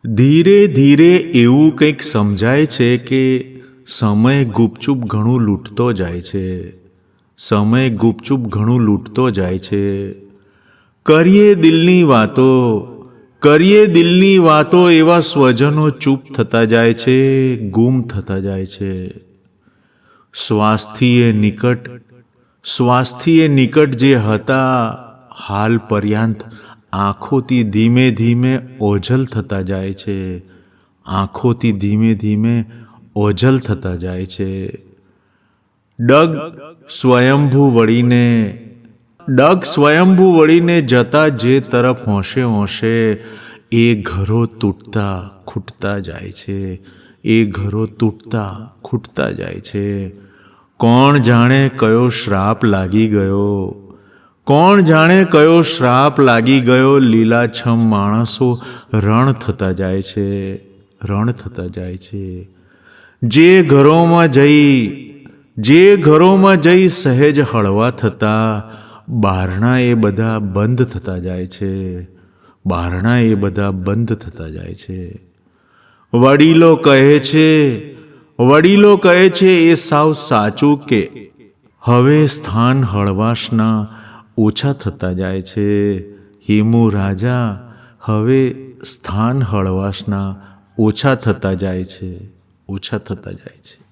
ધીરે ધીરે એવું કંઈક સમજાય છે કે સમય ગુપચુપ ઘણું લૂંટતો જાય છે. સમય ગુપચુપ ઘણું લૂંટતો જાય છે. કરીએ દિલની વાતો એવા સ્વજનો ચૂપ થતા જાય છે, ગુમ થતા જાય છે. સ્વાસ્થ્યે નિકટ જે હતા, હાલ પર્યંત આંખોથી ધીમે ધીમે ઓઝલ થતા જાય છે. આંખોથી ધીમે ધીમે ઓઝલ થતા જાય છે. ડગ સ્વયંભૂ વળીને જતા જે તરફ હોંશે હોંશે એ ઘરો તૂટતા ખૂટતા જાય છે. એ ઘરો તૂટતા ખૂટતા જાય છે. કોણ જાણે કયો શ્રાપ લાગી ગયો, કોણ જાણે કયો શ્રાપ લાગી ગયો. લીલાછમ માણસો રણ થતા જાય છે, રણ થતા જાય છે. જે ઘરોમાં જઈ સહેજ હળવા થતા, બારણા એ બધા બંધ થતા જાય છે. બારણા એ બધા બંધ થતા જાય છે. વડીલો કહે છે એ સાવ સાચું કે હવે સ્થાન હળવાશના ઓછા થતા જાય છે. હેમુ રાજા, હવે સ્થાન હળવાશના ઓછા થતા જાય છે, ઓછા થતા જાય છે.